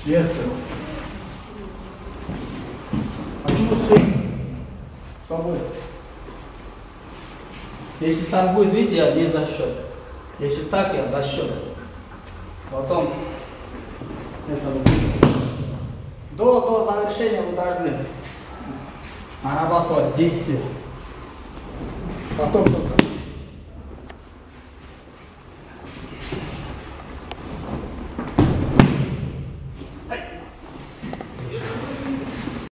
Сверху. Почему сверху? С тобой. Если так будет, видите, я не за счет. Если так, я за счет. Потом это до завершения вы должны нарабатывать действия. Потом только